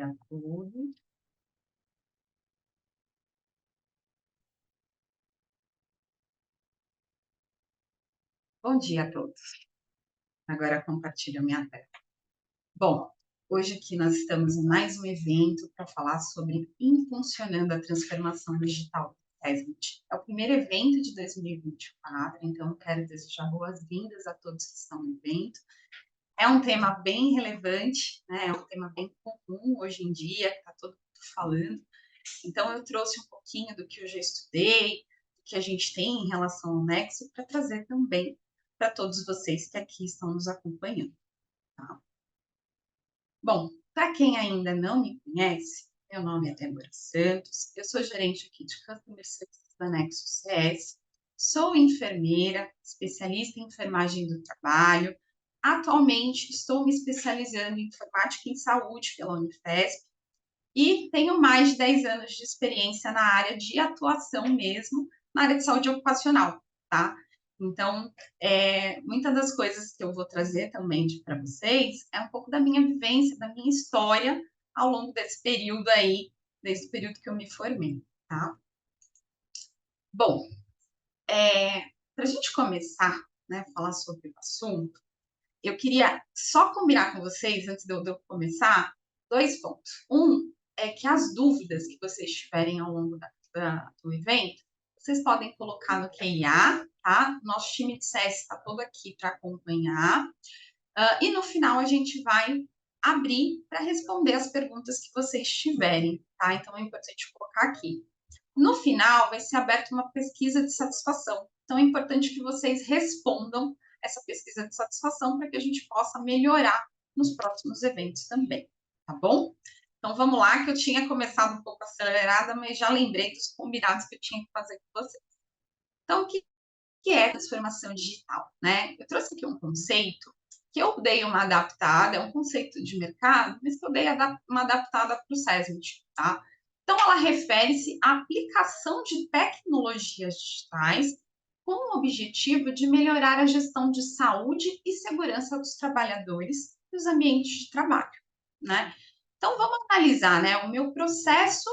dia a todos. Bom dia a todos. Agora compartilho a minha tela. Bom, hoje aqui nós estamos em mais um evento para falar sobre impulsionando a transformação digital do SESMIT. É o primeiro evento de 2024, então quero desejar boas-vindas a todos que estão no evento. É um tema bem relevante, né? É um tema bem comum hoje em dia, que está todo mundo falando. Então, eu trouxe um pouquinho do que eu já estudei, do que a gente tem em relação ao Nexo, para trazer também para todos vocês que aqui estão nos acompanhando. Tá? Bom, para quem ainda não me conhece, meu nome é Débora Santos, eu sou gerente aqui de Customer Services da Nexo CS, sou enfermeira, especialista em enfermagem do trabalho. Atualmente, estou me especializando em informática em saúde pela Unifesp, e tenho mais de 10 anos de experiência na área de atuação mesmo, na área de saúde ocupacional, tá? Então, muitas das coisas que eu vou trazer também para vocês é um pouco da minha vivência, da minha história ao longo desse período aí, desse período que eu me formei, tá? Bom, para a gente começar, né, falar sobre o assunto, eu queria só combinar com vocês, antes de eu começar, dois pontos. Um é que as dúvidas que vocês tiverem ao longo do evento, vocês podem colocar no Q&A, tá? Nosso time de CS está todo aqui para acompanhar. E no final a gente vai abrir para responder as perguntas que vocês tiverem, tá? Então é importante colocar aqui. No final vai ser aberta uma pesquisa de satisfação. Então é importante que vocês respondam essa pesquisa de satisfação para que a gente possa melhorar nos próximos eventos também, tá bom? Então vamos lá, que eu tinha começado um pouco acelerada, mas já lembrei dos combinados que eu tinha que fazer com vocês. Então, o que é transformação digital, né? Eu trouxe aqui um conceito que eu dei uma adaptada, é um conceito de mercado, mas que eu dei uma adaptada para o SESMIT, tá? Então, ela refere-se à aplicação de tecnologias digitais com o objetivo de melhorar a gestão de saúde e segurança dos trabalhadores nos ambientes de trabalho, né? Então, vamos analisar, né? O meu processo,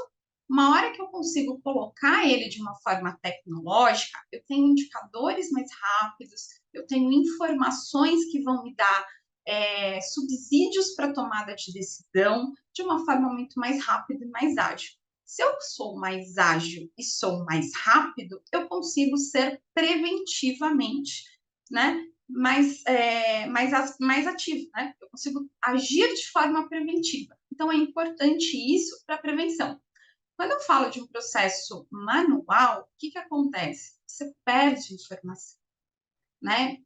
uma hora que eu consigo colocar ele de uma forma tecnológica, eu tenho indicadores mais rápidos, eu tenho informações que vão me dar subsídios para tomada de decisão de uma forma muito mais rápida e mais ágil. Se eu sou mais ágil e sou mais rápido, eu consigo ser preventivamente, né, mais ativo, né? Eu consigo agir de forma preventiva. Então, é importante isso para a prevenção. Quando eu falo de um processo manual, o que acontece? Você perde informação, né?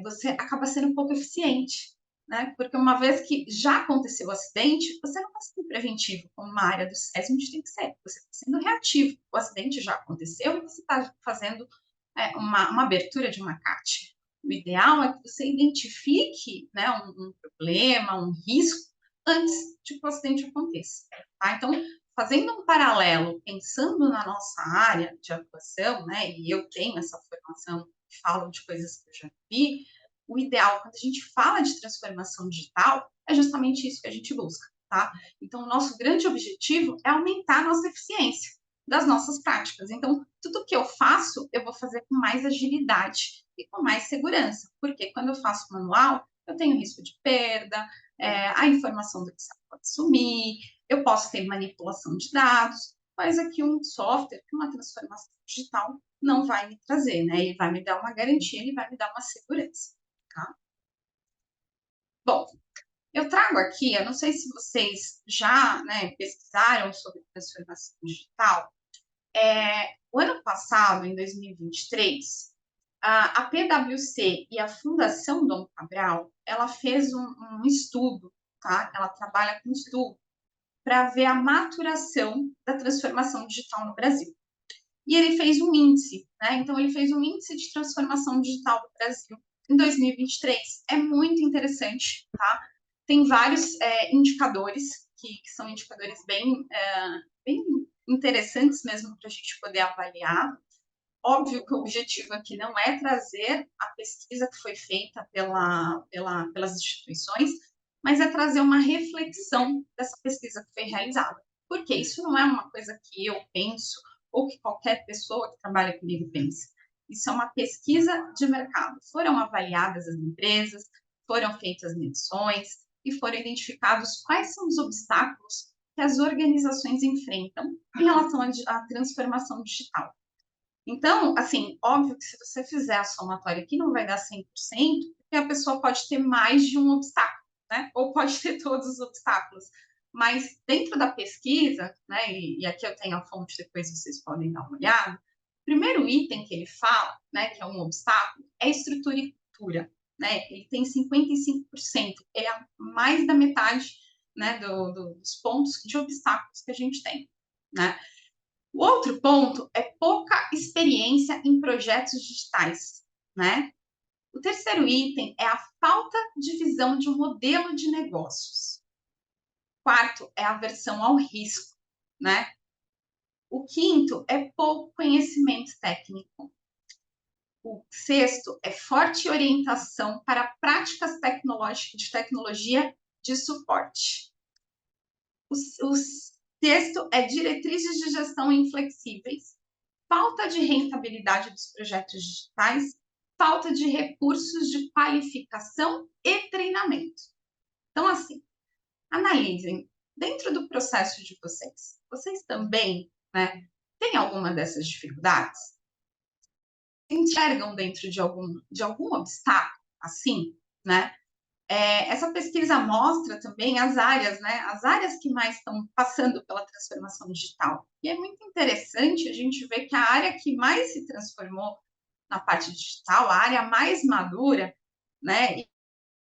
Você acaba sendo um pouco eficiente, né? Porque uma vez que já aconteceu o acidente, você não está sendo preventivo, como uma área do SES, onde tem que ser. Você está sendo reativo. O acidente já aconteceu e você está fazendo uma abertura de uma CAT. O ideal é que você identifique, né, um problema, um risco, antes de que o acidente aconteça. Tá? Então, fazendo um paralelo, pensando na nossa área de atuação, né, e eu tenho essa formação, falo de coisas que eu já vi, o ideal, quando a gente fala de transformação digital, é justamente isso que a gente busca, tá? Então, o nosso grande objetivo é aumentar a nossa eficiência das nossas práticas. Então, tudo que eu faço, eu vou fazer com mais agilidade e com mais segurança, porque quando eu faço manual, eu tenho risco de perda, a informação do que pode sumir, eu posso ter manipulação de dados, coisa que um software, que uma transformação digital não vai me trazer, né? Ele vai me dar uma garantia, ele vai me dar uma segurança, tá? Bom, eu trago aqui, eu não sei se vocês já, né, pesquisaram sobre transformação digital. O ano passado, em 2023, a PwC e a Fundação Dom Cabral, ela fez um estudo, tá? Ela trabalha com estudo para ver a maturação da transformação digital no Brasil. E ele fez um índice, né? Então, ele fez um índice de transformação digital do Brasil em 2023. É muito interessante, tá? Tem vários indicadores, que são indicadores bem interessantes mesmo para a gente poder avaliar. Óbvio que o objetivo aqui não é trazer a pesquisa que foi feita pelas instituições, mas é trazer uma reflexão dessa pesquisa que foi realizada. Porque isso não é uma coisa que eu penso ou que qualquer pessoa que trabalha comigo pensa. Isso é uma pesquisa de mercado. Foram avaliadas as empresas, foram feitas medições e foram identificados quais são os obstáculos que as organizações enfrentam em relação à transformação digital. Então, assim, óbvio que se você fizer a somatória aqui não vai dar 100%, porque a pessoa pode ter mais de um obstáculo, né? Ou pode ter todos os obstáculos. Mas dentro da pesquisa, né, e aqui eu tenho a fonte, depois vocês podem dar uma olhada, o primeiro item que ele fala, né, que é um obstáculo, é estrutura e cultura. Né? Ele tem 55%, é mais da metade, né, dos pontos de obstáculos que a gente tem. Né? O outro ponto é pouca experiência em projetos digitais, né? O terceiro item é a falta de visão de um modelo de negócios. Quarto é a aversão ao risco, né? O quinto é pouco conhecimento técnico. O sexto é forte orientação para práticas tecnológicas de tecnologia de suporte. O sexto é diretrizes de gestão inflexíveis, falta de rentabilidade dos projetos digitais, falta de recursos de qualificação e treinamento. Então, assim, analisem dentro do processo de vocês. Vocês também, né, têm alguma dessas dificuldades? Enxergam dentro de algum obstáculo, assim, né? Essa pesquisa mostra também as áreas, né? As áreas que mais estão passando pela transformação digital. E é muito interessante a gente ver que a área que mais se transformou na parte digital, a área mais madura, né?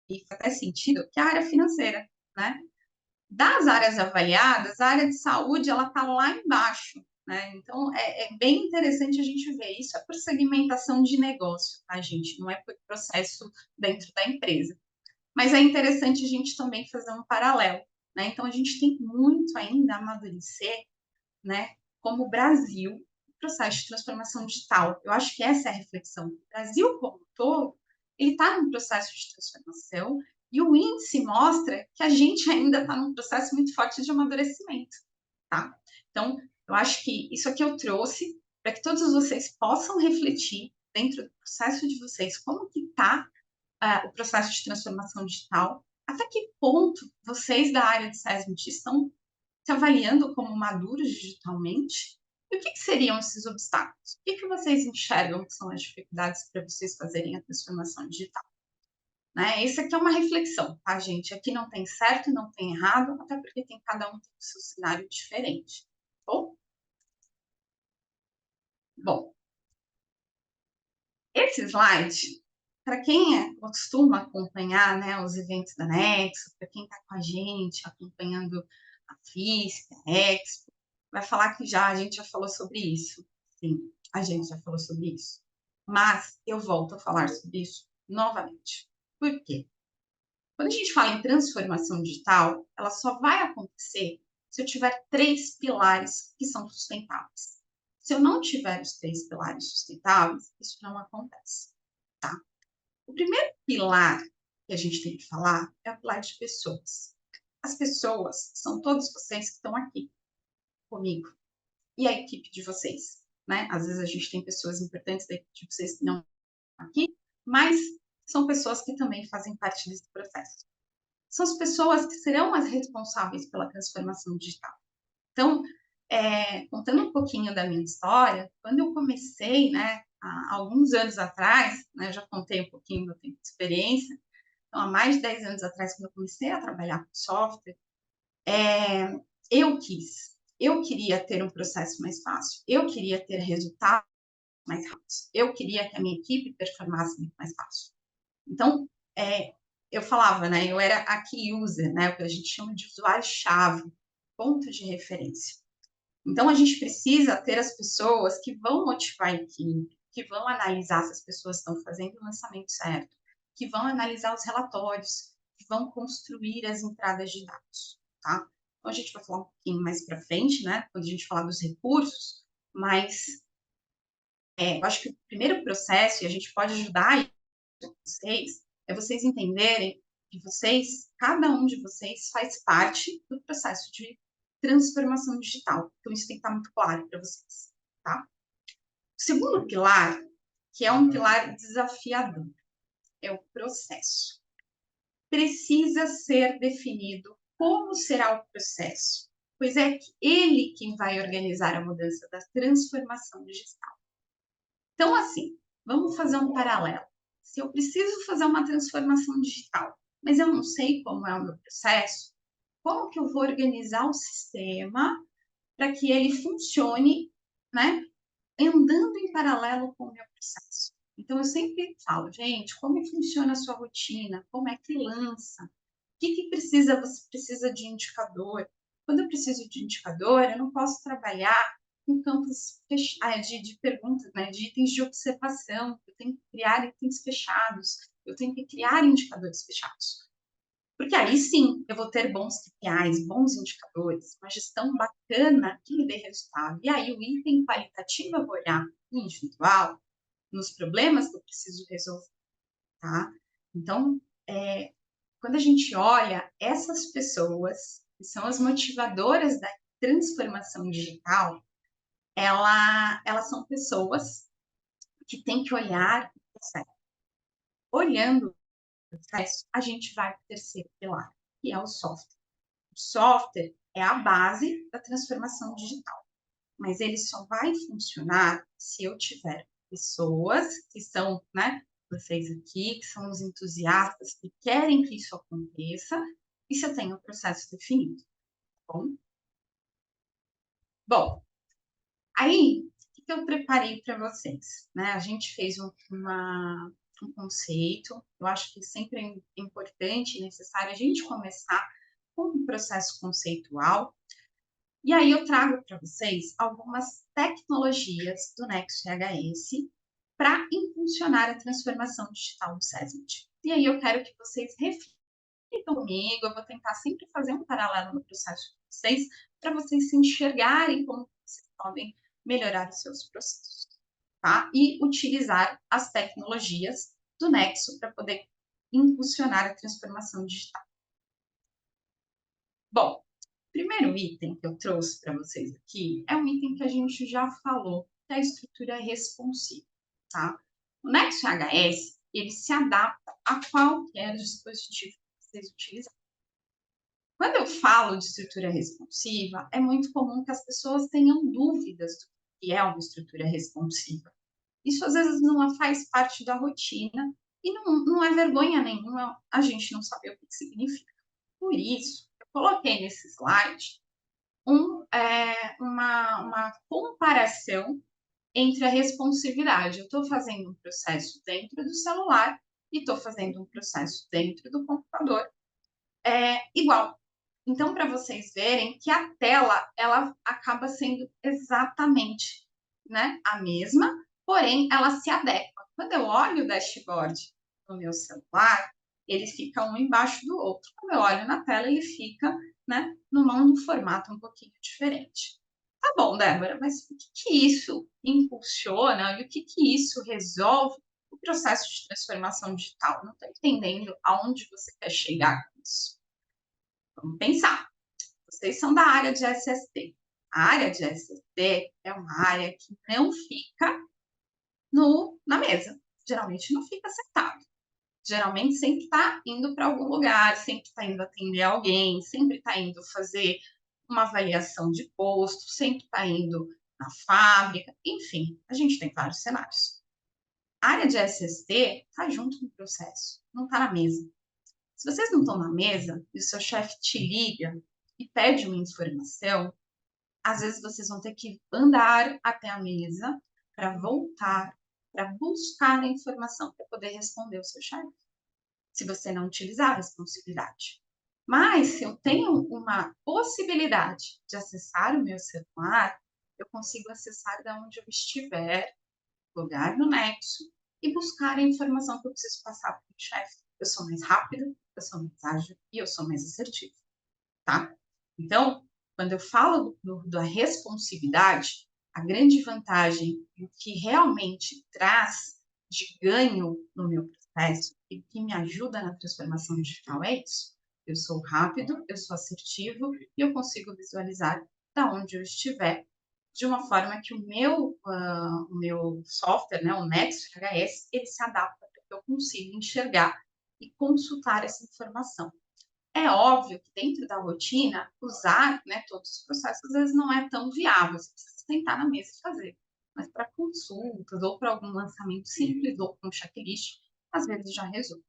E faz até sentido, que é a área financeira, né? Das áreas avaliadas, a área de saúde ela está lá embaixo, né? Então é bem interessante a gente ver isso. É por segmentação de negócio, tá, gente? Não é por processo dentro da empresa. Mas é interessante a gente também fazer um paralelo, né? Então a gente tem muito ainda a amadurecer, né? Como Brasil, o processo de transformação digital. Eu acho que essa é a reflexão. O Brasil como um todo, ele está num processo de transformação e o índice mostra que a gente ainda está num processo muito forte de amadurecimento, tá? Então, eu acho que isso aqui eu trouxe para que todos vocês possam refletir dentro do processo de vocês como que está o processo de transformação digital, até que ponto vocês da área de SESMIT estão se avaliando como maduros digitalmente, e o que seriam esses obstáculos? O que vocês enxergam que são as dificuldades para vocês fazerem a transformação digital? Né? Isso aqui é uma reflexão, tá, gente? Aqui não tem certo, não tem errado, até porque cada um tem o seu cenário diferente. Bom? Bom, esse slide, para quem costuma acompanhar, né, os eventos da Nexo, para quem está com a gente, acompanhando a FISC, a Expo, vai falar que a gente já falou sobre isso. Sim, a gente já falou sobre isso. Mas eu volto a falar sobre isso novamente. Por quê? Quando a gente fala em transformação digital, ela só vai acontecer se eu tiver 3 pilares que são sustentáveis. Se eu não tiver os 3 pilares sustentáveis, isso não acontece, tá? O primeiro pilar que a gente tem que falar é o pilar de pessoas. As pessoas são todos vocês que estão aqui comigo e a equipe de vocês, né? Às vezes a gente tem pessoas importantes da equipe de vocês que não estão aqui, mas são pessoas que também fazem parte desse processo. São as pessoas que serão as responsáveis pela transformação digital. Então, contando um pouquinho da minha história, quando eu comecei, né, há alguns anos atrás, né, já contei um pouquinho do tempo de experiência, então, há mais de 10 anos atrás, quando eu comecei a trabalhar com software, eu queria ter um processo mais fácil, eu queria ter resultados mais rápidos, eu queria que a minha equipe performasse muito mais fácil. Então, eu falava, né, eu era a key user, né, o que a gente chama de usuário-chave, ponto de referência. Então, a gente precisa ter as pessoas que vão motivar a equipe, que vão analisar se as pessoas estão fazendo o lançamento certo, que vão analisar os relatórios, que vão construir as entradas de dados, tá? Então, a gente vai falar um pouquinho mais para frente, né, quando a gente falar dos recursos, mas eu acho que o primeiro processo, e a gente pode ajudar vocês, é vocês entenderem que vocês, cada um de vocês faz parte do processo de transformação digital. Então, isso tem que estar muito claro para vocês, tá? O segundo pilar, que é um pilar desafiador, é o processo. Precisa ser definido como será o processo, pois é ele quem vai organizar a mudança da transformação digital. Então, assim, vamos fazer um paralelo. Se eu preciso fazer uma transformação digital, mas eu não sei como é o meu processo, como que eu vou organizar o sistema para que ele funcione, né, andando em paralelo com o meu processo? Então, eu sempre falo, gente, como funciona a sua rotina? Como é que lança? O que precisa? Você precisa de indicador. Quando eu preciso de indicador, eu não posso trabalhar com campos de perguntas, né, de itens de observação. Eu tenho que criar itens fechados. Eu tenho que criar indicadores fechados. Porque aí sim eu vou ter bons KPIs, bons indicadores, uma gestão bacana que me dê resultado. E aí o item qualitativo eu vou olhar no individual, nos problemas que eu preciso resolver, tá? Então, quando a gente olha essas pessoas, que são as motivadoras da transformação digital, elas são pessoas que têm que olhar o processo. Olhando o processo, a gente vai para o terceiro pilar, que é o software. O software é a base da transformação digital, mas ele só vai funcionar se eu tiver pessoas que são, né, vocês aqui, que são os entusiastas, que querem que isso aconteça, e se eu tenho o processo definido, tá bom? Bom, aí, o que eu preparei para vocês? Né? A gente fez um conceito, eu acho que sempre é importante e necessário a gente começar com um processo conceitual, e aí eu trago para vocês algumas tecnologias do Nexo RHS para impulsionar a transformação digital do SESMIT. E aí eu quero que vocês reflitam comigo, eu vou tentar sempre fazer um paralelo no processo de vocês, para vocês se enxergarem como vocês podem melhorar os seus processos, tá? E utilizar as tecnologias do Nexo para poder impulsionar a transformação digital. Bom, o primeiro item que eu trouxe para vocês aqui é um item que a gente já falou, que é a estrutura responsiva, tá? O Nexo HS, ele se adapta a qualquer dispositivo que vocês utilizarem. Quando eu falo de estrutura responsiva, é muito comum que as pessoas tenham dúvidas do que é uma estrutura responsiva. Isso às vezes não faz parte da rotina e não é vergonha nenhuma a gente não saber o que significa. Por isso, eu coloquei nesse slide uma comparação entre a responsividade. Eu estou fazendo um processo dentro do celular e estou fazendo um processo dentro do computador igual. Então, para vocês verem que a tela ela acaba sendo exatamente, né, a mesma, porém ela se adequa. Quando eu olho o dashboard no meu celular, ele fica um embaixo do outro. Quando eu olho na tela, ele fica, né, num formato um pouquinho diferente. Tá bom, Débora, mas o que isso impulsiona e o que isso resolve o processo de transformação digital? Não estou entendendo aonde você quer chegar com isso. Vamos pensar. Vocês são da área de SST. A área de SST é uma área que não fica na mesa. Geralmente não fica sentado. Geralmente sempre está indo para algum lugar, sempre está indo atender alguém, sempre está indo fazer uma avaliação de posto, sempre está indo na fábrica, enfim, a gente tem vários cenários. A área de SST está junto no processo, não está na mesa. Se vocês não estão na mesa e o seu chefe te liga e pede uma informação, às vezes vocês vão ter que andar até a mesa para voltar, para buscar a informação para poder responder o seu chefe, se você não utilizar a responsividade. Mas se eu tenho uma possibilidade de acessar o meu celular, eu consigo acessar da onde eu estiver, logar no Nexo e buscar a informação que eu preciso passar para o chefe. Eu sou mais rápida, eu sou mais ágil e eu sou mais assertiva, tá? Então, quando eu falo da responsividade, a grande vantagem, o que realmente traz de ganho no meu processo, peço e o que me ajuda na transformação digital é isso. Eu sou rápido, eu sou assertivo e eu consigo visualizar da onde eu estiver, de uma forma que o meu software, né, o Nexo HS, ele se adapta para que eu consiga enxergar e consultar essa informação. É óbvio que dentro da rotina, usar, né, todos os processos às vezes não é tão viável, você precisa sentar na mesa e fazer. Mas para consultas ou para algum lançamento simples ou com um checklist, às vezes já resolve.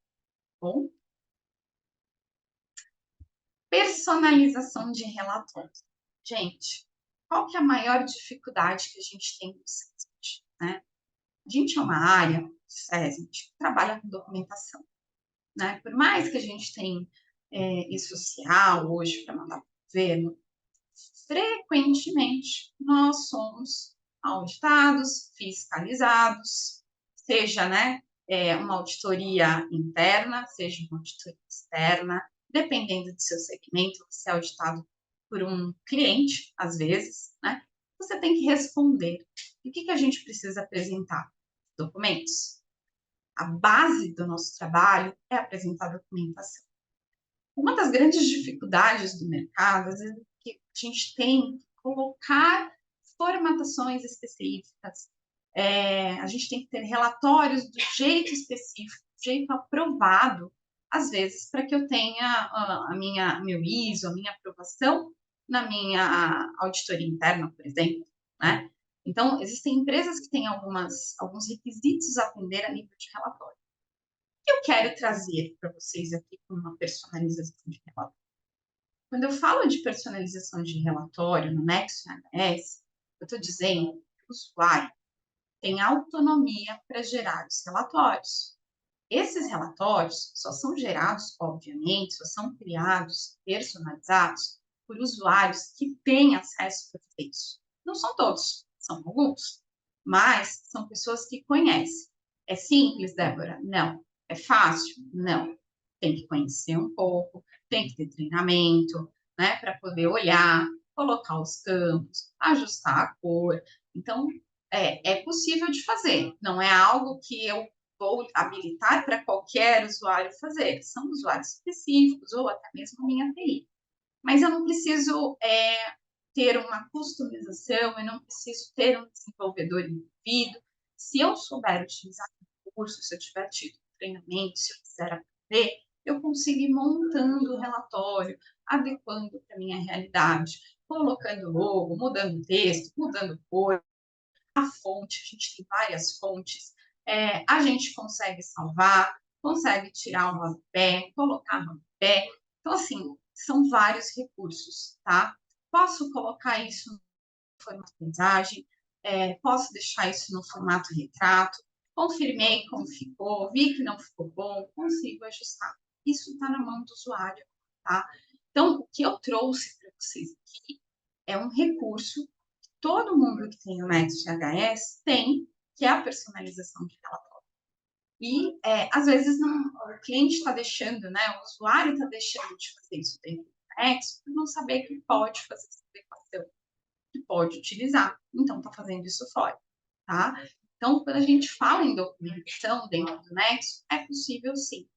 Bom, personalização de relatórios. Gente, qual que é a maior dificuldade que a gente tem no SESI, né? A gente é uma área do SESI que trabalha com documentação, né? Por mais que a gente tenha e-social hoje para mandar para o governo, frequentemente nós somos auditados, fiscalizados, seja, né, uma auditoria interna, seja uma auditoria externa, dependendo do seu segmento, você é auditado por um cliente, às vezes, né? Você tem que responder. E o que a gente precisa apresentar? Documentos. A base do nosso trabalho é apresentar documentação. Uma das grandes dificuldades do mercado, às vezes, é que a gente tem que colocar formatações específicas, a gente tem que ter relatórios do jeito específico, do jeito aprovado, às vezes, para que eu tenha meu ISO, a minha aprovação na minha auditoria interna, por exemplo, né? Então, existem empresas que têm alguns requisitos a atender a nível de relatório. O que eu quero trazer para vocês aqui com uma personalização de relatório? Quando eu falo de personalização de relatório no Nexo HS, eu estou dizendo que o usuário tem autonomia para gerar os relatórios. Esses relatórios só são gerados, obviamente, só são criados, personalizados, por usuários que têm acesso a isso. Não são todos, são alguns, mas são pessoas que conhecem. É simples, Débora? Não. É fácil? Não. Tem que conhecer um pouco, tem que ter treinamento, né, para poder olhar, colocar os campos, ajustar a cor. Então, é possível de fazer. Não é algo que eu vou habilitar para qualquer usuário fazer. São usuários específicos ou até mesmo minha TI. Mas eu não preciso ter uma customização, eu não preciso ter um desenvolvedor envolvido. Se eu souber utilizar o curso, se eu tiver tido treinamento, se eu quiser aprender, eu consigo ir montando o relatório, adequando para a minha realidade, colocando logo, mudando texto, mudando cor, a fonte, a gente tem várias fontes, a gente consegue salvar, consegue tirar um rodapé, colocar no rodapé. Então, assim, são vários recursos, tá? Posso colocar isso no formato paisagem, posso deixar isso no formato retrato, confirmei como ficou, vi que não ficou bom, consigo ajustar. Isso está na mão do usuário, tá? Então, o que eu trouxe para vocês aqui é um recurso que todo mundo que tem o Next.js tem, que é a personalização de relatório. E, às vezes, o cliente está deixando, né, o usuário está deixando de fazer isso dentro do Next por não saber que pode fazer essa adequação, que pode utilizar. Então, está fazendo isso fora, tá? Então, quando a gente fala em documentação dentro do Nexo, é possível sim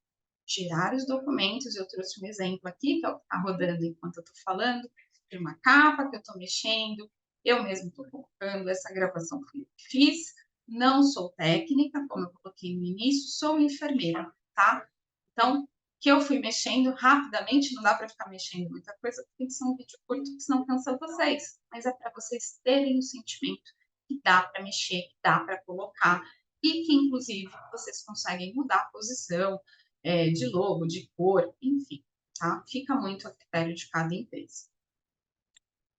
gerar os documentos. Eu trouxe um exemplo aqui, que é o que está rodando enquanto eu estou falando, de uma capa que eu estou mexendo, eu mesmo estou colocando, essa gravação que eu fiz, não sou técnica, como eu coloquei no início, sou enfermeira, tá? Então, que eu fui mexendo rapidamente, não dá para ficar mexendo muita coisa, porque tem que ser um vídeo curto, porque senão cansa vocês, mas é para vocês terem o sentimento que dá para mexer, que dá para colocar, e que, inclusive, vocês conseguem mudar a posição, de logo, de cor, enfim, tá? Fica muito a critério de cada empresa.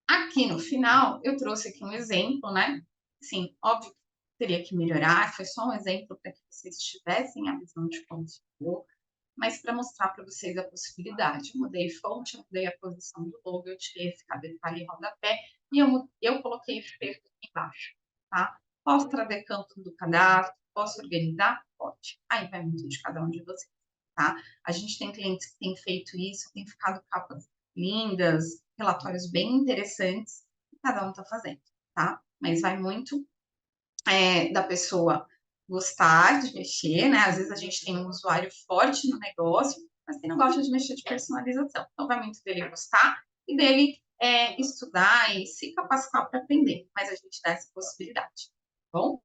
Aqui no final, eu trouxe aqui um exemplo, né? Sim, óbvio que teria que melhorar, foi só um exemplo para que vocês tivessem a visão de como ficou, mas para mostrar para vocês a possibilidade. Eu mudei fonte, eu mudei a posição do logo, eu tirei esse cabeçalho e rodapé, e eu coloquei efeito aqui embaixo, tá? Posso trazer campo do cadastro, posso organizar? Pode. Aí vai muito de cada um de vocês, tá? A gente tem clientes que têm feito isso, tem ficado capas lindas, relatórios bem interessantes, que cada um está fazendo, tá? Mas vai muito da pessoa gostar de mexer, né? Às vezes a gente tem um usuário forte no negócio, mas que não gosta de mexer de personalização. Então, vai muito dele gostar e dele estudar e se capacitar para aprender, mas a gente dá essa possibilidade, tá bom?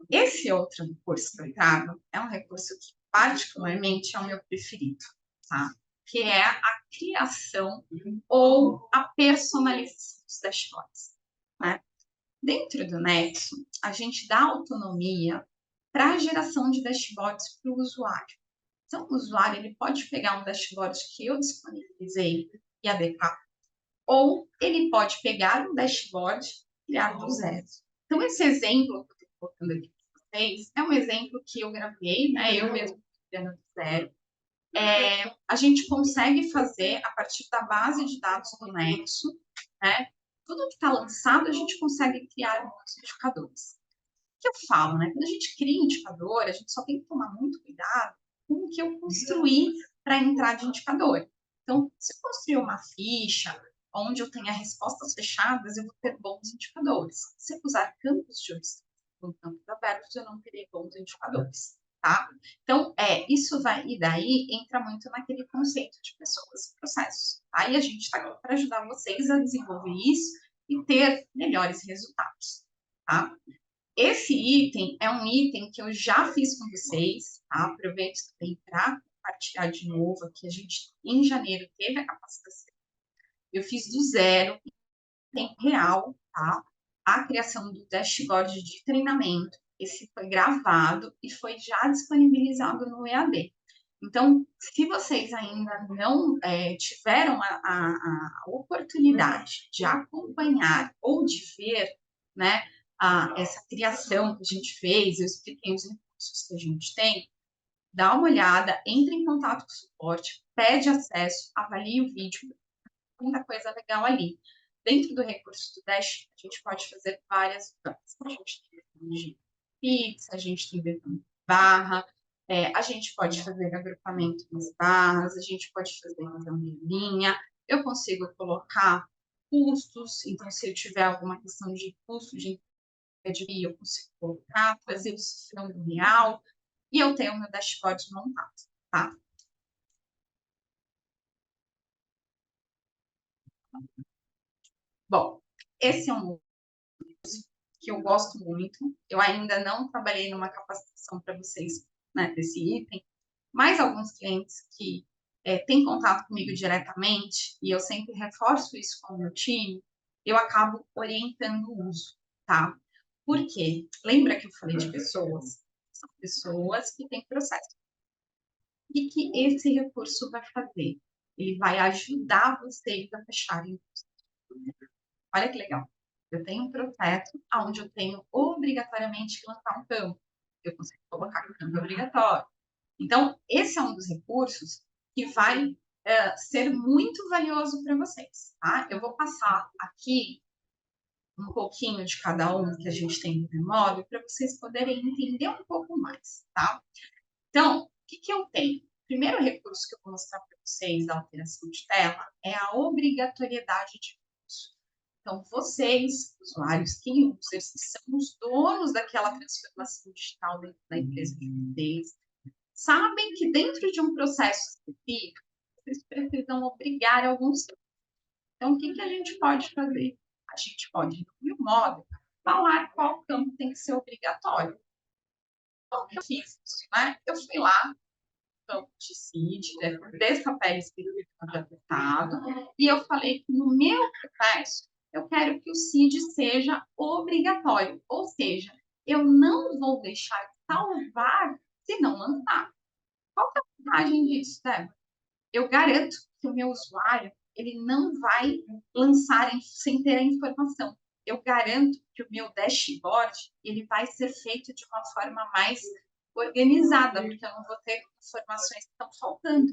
Esse outro recurso que eu trago é um recurso que, particularmente, é o meu preferido, tá? Que é a criação ou a personalização dos dashboards, né? Dentro do Nexo, a gente dá autonomia para a geração de dashboards para o usuário. Então, o usuário ele pode pegar um dashboard que eu disponibilizei e adequar, ou ele pode pegar um dashboard e criar do zero. Então, esse exemplo que eu estou colocando aqui para vocês é um exemplo que eu gravei, né? Eu mesmo criando do zero. A gente consegue fazer a partir da base de dados do Nexo, né? Tudo que está lançado, a gente consegue criar muitos indicadores. O que eu falo, né? Quando a gente cria indicador, a gente só tem que tomar muito cuidado com o que eu construí para entrar de indicador. Então, se eu construir uma ficha onde eu tenha respostas fechadas, eu vou ter bons indicadores. Se eu usar campos de observação com campos abertos, eu não terei bons indicadores, tá? Então, isso vai, e daí entra muito naquele conceito de pessoas e processos. Aí a gente está aqui para ajudar vocês a desenvolver isso e ter melhores resultados, tá? Esse item é um item que eu já fiz com vocês, tá? Aproveito também para compartilhar de novo aqui. A gente, em janeiro, teve a capacitação. Eu fiz do zero, em tempo real, tá? A criação do dashboard de treinamento. Esse foi gravado e foi já disponibilizado no EAD. Então, se vocês ainda não tiveram a oportunidade de acompanhar ou de ver, né, essa criação que a gente fez, eu expliquei os recursos que a gente tem, dá uma olhada, entre em contato com o suporte, pede acesso, avalie o vídeo, muita coisa legal ali. Dentro do recurso do Dash, a gente pode fazer várias coisas. A gente tem versão de pizza, a gente tem versão de barra, a gente pode fazer agrupamento nas barras, a gente pode fazer visão de linha, eu consigo colocar custos, então se eu tiver alguma questão de custo de eu consigo colocar, trazer o sistema real, e eu tenho o meu dashboard montado, tá? Bom, esse é um que eu gosto muito. Eu ainda não trabalhei numa capacitação para vocês, né, desse item, mas alguns clientes que têm contato comigo diretamente, e eu sempre reforço isso com o meu time, eu acabo orientando o uso, tá? Por quê? Lembra que eu falei de pessoas? São pessoas que têm processo. O que esse recurso vai fazer? Ele vai ajudar vocês a fecharem. Olha que legal. Eu tenho um processo onde eu tenho obrigatoriamente que lançar um campo. Eu consigo colocar um campo obrigatório. Então, esse é um dos recursos que vai ser muito valioso para vocês. Tá? Eu vou passar aqui um pouquinho de cada um que a gente tem no Vmod para vocês poderem entender um pouco mais. Tá? Então, o que eu tenho? O primeiro recurso que eu vou mostrar para vocês da alteração de tela é a obrigatoriedade de uso. Então, vocês, usuários, quem users, que são os donos daquela transformação digital dentro da empresa de vocês, sabem que dentro de um processo específico, vocês precisam obrigar alguns. Então, o que a gente pode fazer? A gente pode, no modo, falar qual campo tem que ser obrigatório. Então, o que eu fiz? Né? Eu fui lá, campo de CID, dessa pele específica de atestado, e eu falei que no meu processo, eu quero que o CID seja obrigatório, ou seja, eu não vou deixar de salvar se não lançar. Qual é a vantagem disso, Débora? Eu garanto que o meu usuário ele não vai lançar sem ter a informação. Eu garanto que o meu dashboard ele vai ser feito de uma forma mais organizada, porque eu não vou ter informações que estão faltando.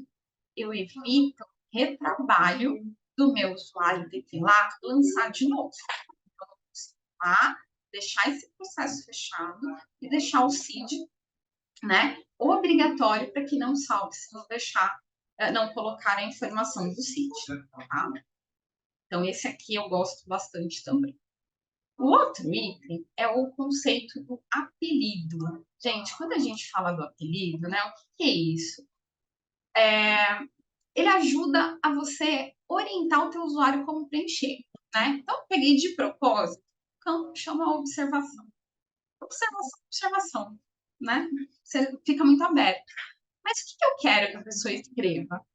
Eu evito retrabalho do meu usuário ter que ir lá lançar de novo. Então, eu consigo lá, deixar esse processo fechado e deixar o CID, né, obrigatório para que não salve se não deixar, não colocar a informação do CID. Tá? Então, esse aqui eu gosto bastante também. O outro item é o conceito do apelido. Gente, quando a gente fala do apelido, né, o que é isso? Ele ajuda a você orientar o teu usuário como preencher, né? Então, eu peguei de propósito, o campo chama observação. Observação, observação, né? Você fica muito aberto. Mas o que eu quero que a pessoa escreva?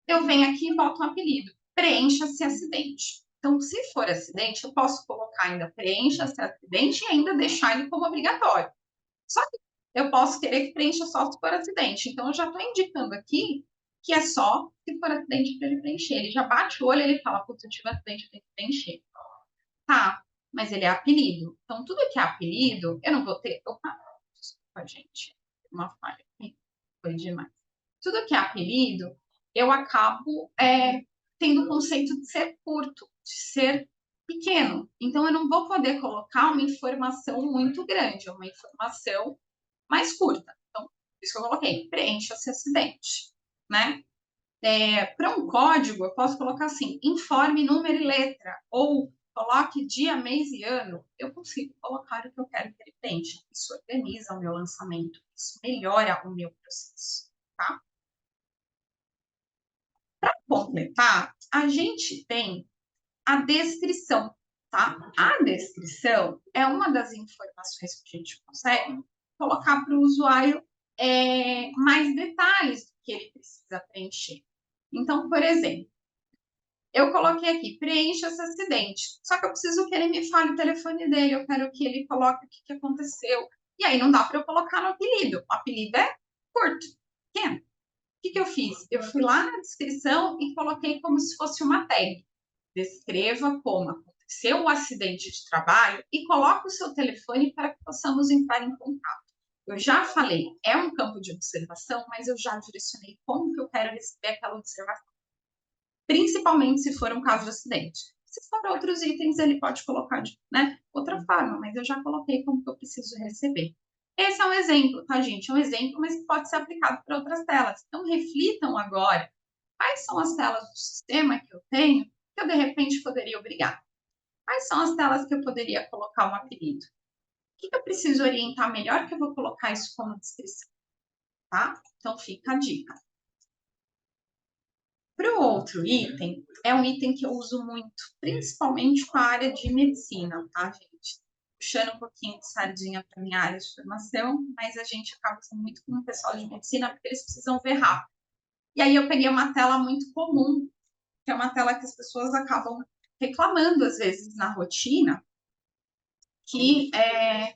Eu venho aqui e boto um apelido. Preencha-se acidente. Então, se for acidente, eu posso colocar ainda preencha-se acidente e ainda deixar ele como obrigatório. Só que eu posso querer que preencha só se for acidente. Então, eu já estou indicando aqui que é só se for acidente para ele preencher. Ele já bate o olho e ele fala, putz, eu tive acidente, eu tenho que preencher. Tá, mas ele é apelido. Então, tudo que é apelido, eu não vou ter... Opa, desculpa, gente. Uma falha aqui. Foi demais. Tudo que é apelido, eu acabo tendo o conceito de ser curto, de ser pequeno. Então, eu não vou poder colocar uma informação muito grande, uma informação mais curta. Então, isso que eu coloquei, preencha-se acidente, né? Para um código, eu posso colocar assim, informe número e letra, ou coloque dia, mês e ano. Eu consigo colocar o que eu quero que ele preencha. Isso organiza o meu lançamento, isso melhora o meu processo, tá? Para completar, a gente tem a descrição, tá? A descrição é uma das informações que a gente consegue colocar para o usuário mais detalhes do que ele precisa preencher. Então, por exemplo, eu coloquei aqui, preencha esse acidente. Só que eu preciso que ele me fale o telefone dele, eu quero que ele coloque o que aconteceu. E aí não dá para eu colocar no apelido. O apelido é curto, pequeno. O que eu fiz? Eu fui lá na descrição e coloquei como se fosse uma tag. Descreva como aconteceu o acidente de trabalho e coloque o seu telefone para que possamos entrar em contato. Eu já falei, é um campo de observação, mas eu já direcionei como que eu quero receber aquela observação. Principalmente se for um caso de acidente. Se for outros itens, ele pode colocar de outra forma, mas eu já coloquei como que eu preciso receber. Esse é um exemplo, tá, gente? É um exemplo, mas que pode ser aplicado para outras telas. Então, reflitam agora quais são as telas do sistema que eu tenho que eu, de repente, poderia obrigar. Quais são as telas que eu poderia colocar um apelido? O que eu preciso orientar melhor que eu vou colocar isso como descrição, tá? Então, fica a dica. Para o outro item, é um item que eu uso muito, principalmente com a área de medicina, tá, gente? Puxando um pouquinho de sardinha para minha área de formação, mas a gente acaba usando muito com o pessoal de medicina porque eles precisam ver rápido. E aí eu peguei uma tela muito comum, que é uma tela que as pessoas acabam reclamando, às vezes, na rotina, que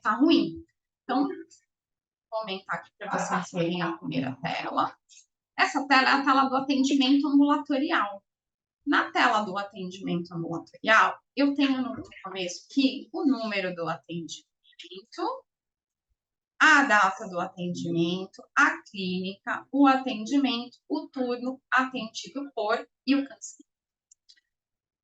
tá ruim. Então, vou aumentar aqui para vocês verem a primeira tela. Essa tela é a tela do atendimento ambulatorial. Na tela do atendimento ambulatorial, eu tenho no começo aqui o número do atendimento, a data do atendimento, a clínica, o atendimento, o turno atendido por e o cancelamento.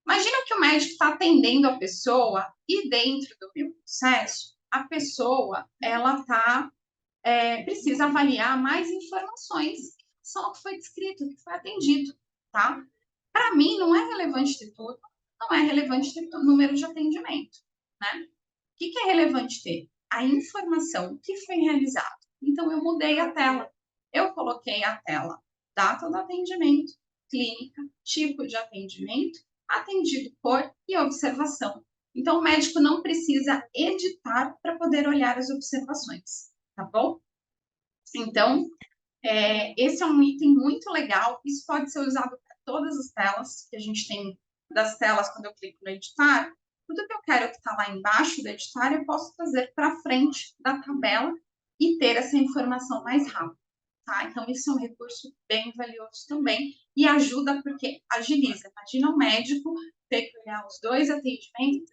Imagina que o médico está atendendo a pessoa e dentro do meu processo, a pessoa ela precisa avaliar mais informações só o que foi descrito, o que foi atendido, tá? Para mim, não é relevante ter tudo, não é relevante ter o número de atendimento, né? O que é relevante ter? A informação que foi realizado. Então, eu mudei a tela. Eu coloquei a tela data do atendimento, clínica, tipo de atendimento, atendido por e observação. Então, o médico não precisa editar para poder olhar as observações, tá bom? Então, esse é um item muito legal. Isso pode ser usado para todas as telas que a gente tem das telas quando eu clico no editar. Tudo que eu quero que está lá embaixo do editar, eu posso trazer para frente da tabela e ter essa informação mais rápido. Tá? Então, isso é um recurso bem valioso também e ajuda porque agiliza. Imagina um médico ter que olhar os dois atendimentos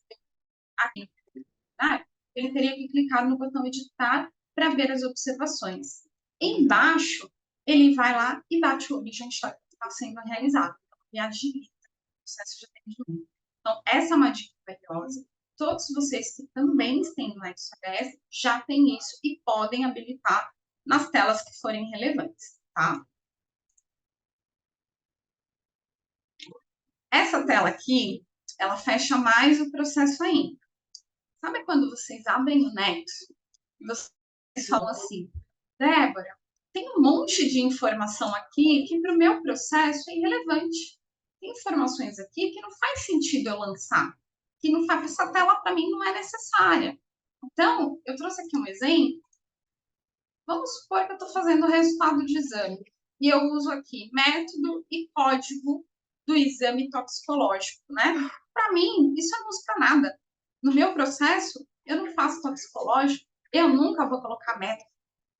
aqui no editar, ele teria que clicar no botão editar para ver as observações. Embaixo, ele vai lá e bate o olho, já está sendo realizado. E agiliza o processo de atendimento. Então, essa é uma dica valiosa. Todos vocês que também têm no XPS já têm isso e podem habilitar nas telas que forem relevantes, tá? Essa tela aqui, ela fecha mais o processo ainda. Sabe quando vocês abrem o Nexo e vocês falam assim, Débora, tem um monte de informação aqui que para o meu processo é irrelevante. Tem informações aqui que não faz sentido eu lançar, que não faz, essa tela para mim não é necessária. Então, eu trouxe aqui um exemplo. Vamos supor que eu estou fazendo o resultado de exame e eu uso aqui método e código do exame toxicológico, né? Para mim, isso não usa para nada. No meu processo, eu não faço toxicológico, eu nunca vou colocar método.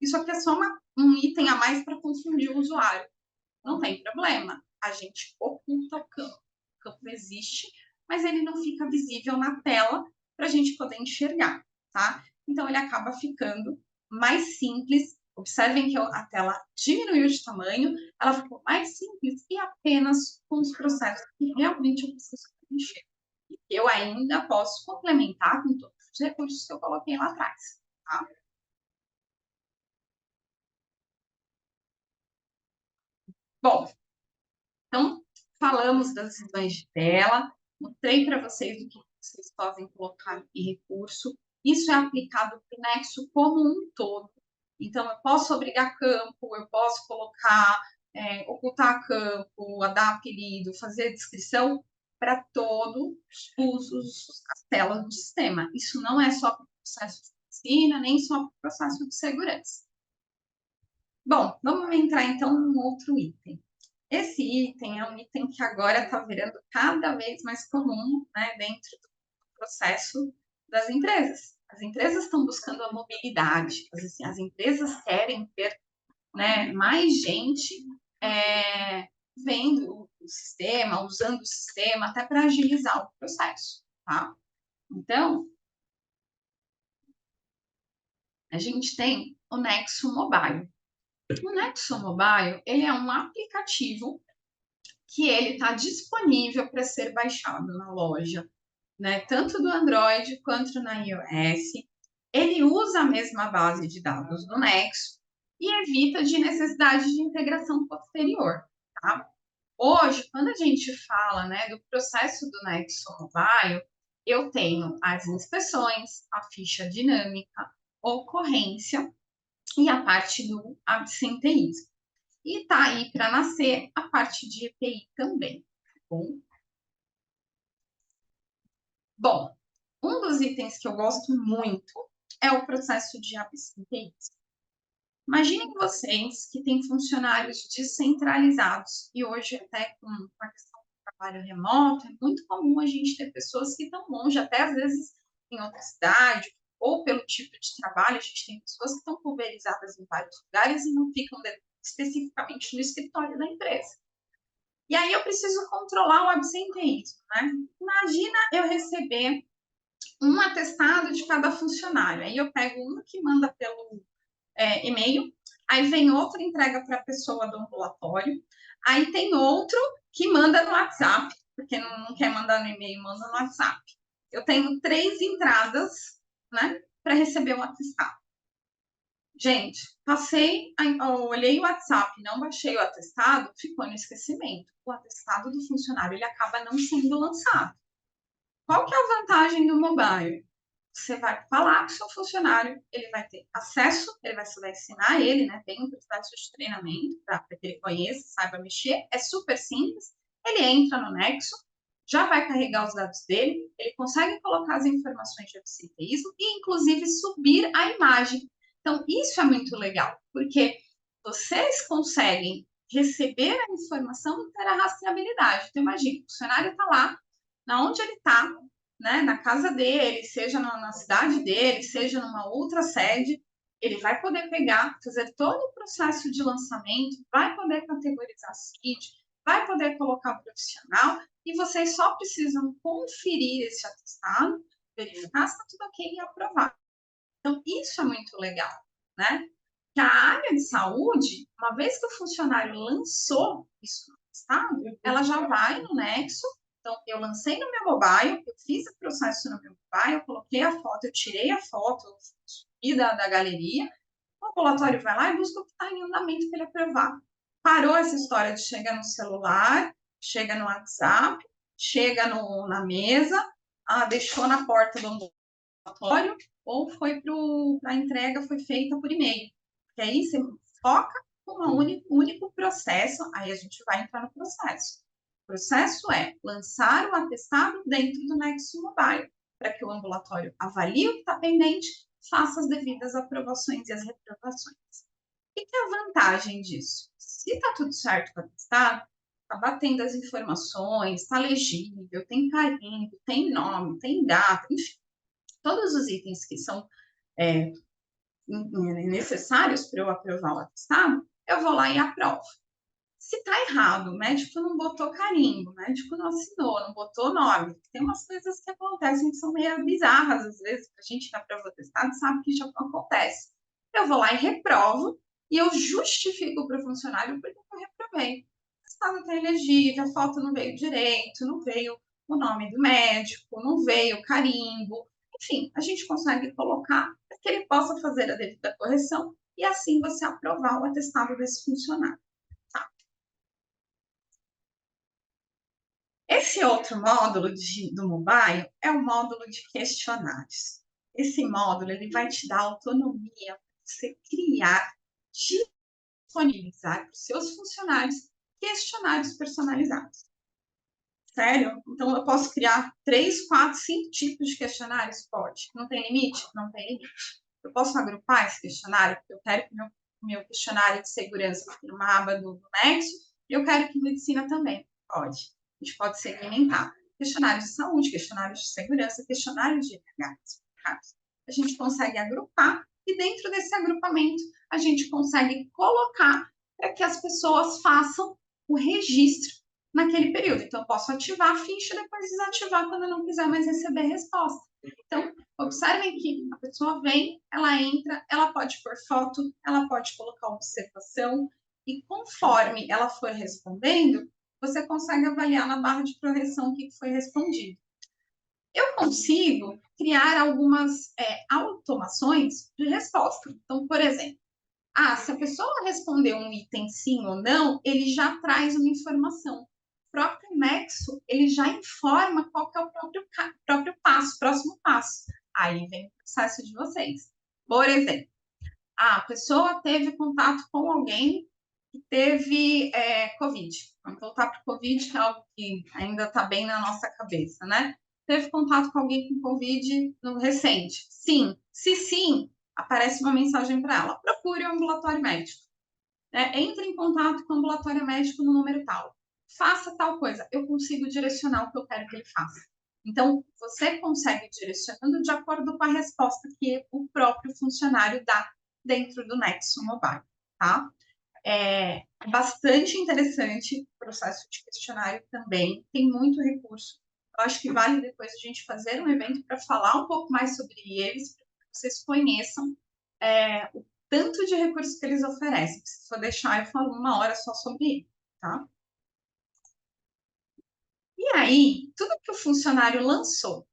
Isso aqui é só um item a mais para confundir o usuário. Não tem problema. A gente oculta o campo. O campo existe, mas ele não fica visível na tela para a gente poder enxergar, tá? Então, ele acaba ficando mais simples. Observem que a tela diminuiu de tamanho, ela ficou mais simples e apenas com os processos que realmente eu preciso preencher. Eu ainda posso complementar com todos os recursos que eu coloquei lá atrás, tá? Bom, então, falamos das visões de tela, mostrei para vocês o que vocês podem colocar em recurso. Isso é aplicado para o Nexo como um todo. Então, eu posso obrigar campo, eu posso colocar, ocultar campo, dar apelido, fazer descrição para todos as telas do sistema. Isso não é só para o processo de oficina, nem só para o processo de segurança. Bom, vamos entrar então num outro item. Esse item é um item que agora está virando cada vez mais comum, né, dentro do processo das empresas. As empresas estão buscando a mobilidade, as empresas querem ter, né, mais gente vendo o sistema, usando o sistema, até para agilizar o processo, tá? Então, a gente tem o Nexo Mobile. O Nexo Mobile, ele é um aplicativo que ele está disponível para ser baixado na loja, né? Tanto do Android quanto na iOS. Ele usa a mesma base de dados do Nexo e evita de necessidade de integração posterior, tá? Hoje, quando a gente fala, né, do processo do Nexo Mobile, eu tenho as inspeções, a ficha dinâmica, ocorrência e a parte do absenteísmo. E tá aí para nascer a parte de EPI também, tá bom? Bom, um dos itens que eu gosto muito é o processo de absenteísmo. Imaginem vocês que têm funcionários descentralizados e hoje até com a questão do trabalho remoto, é muito comum a gente ter pessoas que estão longe, até às vezes em outra cidade, ou pelo tipo de trabalho, a gente tem pessoas que estão pulverizadas em vários lugares e não ficam especificamente no escritório da empresa. E aí eu preciso controlar o absenteísmo, né? Imagina eu receber um atestado de cada funcionário. Aí eu pego um que manda pelo e-mail, aí vem outro entrega para a pessoa do ambulatório, aí tem outro que manda no WhatsApp, porque não quer mandar no e-mail, manda no WhatsApp. Eu tenho 3 entradas, né, para receber o atestado. Gente, olhei o WhatsApp, não baixei o atestado, ficou no esquecimento. O atestado do funcionário, ele acaba não sendo lançado. Qual que é a vantagem do mobile? Você vai falar com o seu funcionário, ele vai ter acesso, você vai ensinar ele, né? Tem um processo de treinamento para que ele conheça, saiba mexer, é super simples. Ele entra no Nexo, já vai carregar os dados dele, ele consegue colocar as informações de absenteísmo e, inclusive, subir a imagem. Então, isso é muito legal, porque vocês conseguem receber a informação e ter a rastreabilidade. Então, imagina, o funcionário está lá, na onde ele está, né, na casa dele, seja na cidade dele, seja numa outra sede, ele vai poder pegar, fazer todo o processo de lançamento, vai poder categorizar CID, vai poder colocar o profissional, e vocês só precisam conferir esse atestado, verificar se está tudo ok e aprovar. Então, isso é muito legal, né? Que a área de saúde, uma vez que o funcionário lançou isso no atestado, ela já vai no Nexo. Então, eu lancei no meu mobile, eu fiz o processo no meu mobile, eu coloquei a foto, eu tirei a foto, subi da galeria, o ambulatório vai lá e busca o que está em andamento para ele aprovar. Parou essa história de chegar no celular, chega no WhatsApp, chega na mesa, deixou na porta do ambulatório ou foi para a entrega, foi feita por e-mail. Porque aí você foca um único processo, aí a gente vai entrar no processo. O processo é lançar o atestado dentro do Nexo Mobile, para que o ambulatório avalie o que está pendente, faça as devidas aprovações e as reprovações. O que é a vantagem disso? Se está tudo certo com o atestado, está batendo as informações, está legível, tem carimbo, tem nome, tem data, enfim, todos os itens que são necessários para eu aprovar o atestado, eu vou lá e aprovo. Se está errado, o médico não botou carimbo, o médico não assinou, não botou nome, tem umas coisas que acontecem que são meio bizarras, às vezes, a gente na prova do atestado sabe que já acontece. Eu vou lá e reprovo, e eu justifico para o funcionário porque eu reprovei. O atestado está ilegível, a foto não veio direito, não veio o nome do médico, não veio o carimbo, enfim, a gente consegue colocar para que ele possa fazer a devida correção e assim você aprovar o atestado desse funcionário. Esse outro módulo do mobile é o módulo de questionários. Esse módulo ele vai te dar autonomia para você criar, disponibilizar para os seus funcionários questionários personalizados. Sério? Então, eu posso criar 3, 4, 5 tipos de questionários? Pode. Não tem limite? Não tem limite. Eu posso agrupar esse questionário, porque eu quero que meu questionário de segurança fique numa aba do Nexo, e eu quero que medicina também. Pode. A gente pode segmentar. Questionários de saúde, questionários de segurança, questionários de RH. A gente consegue agrupar, e dentro desse agrupamento, a gente consegue colocar para que as pessoas façam o registro naquele período. Então, eu posso ativar a ficha e depois desativar quando eu não quiser mais receber resposta. Então, observem que a pessoa vem, ela entra, ela pode pôr foto, ela pode colocar observação, e conforme ela for respondendo, você consegue avaliar na barra de correção o que foi respondido. Eu consigo criar algumas automações de resposta. Então, por exemplo, se a pessoa responder um item sim ou não, ele já traz uma informação. O próprio Nexo, ele já informa qual que é o próprio passo, próximo passo. Aí vem o processo de vocês. Por exemplo, a pessoa teve contato com alguém que teve Covid. Vamos voltar para o Covid, que é algo que ainda está bem na nossa cabeça, né? Teve contato com alguém com Covid no recente? Sim. Se sim, aparece uma mensagem para ela: procure o ambulatório médico. Entre em contato com o ambulatório médico no número tal. Faça tal coisa. Eu consigo direcionar o que eu quero que ele faça. Então, você consegue direcionando de acordo com a resposta que o próprio funcionário dá dentro do Nexo Mobile, tá? É bastante interessante o processo de questionário também, tem muito recurso. Eu acho que vale depois a gente fazer um evento para falar um pouco mais sobre eles, para que vocês conheçam o tanto de recursos que eles oferecem. Se for deixar, eu falo 1 hora só sobre ele, tá? E aí, tudo que o funcionário lançou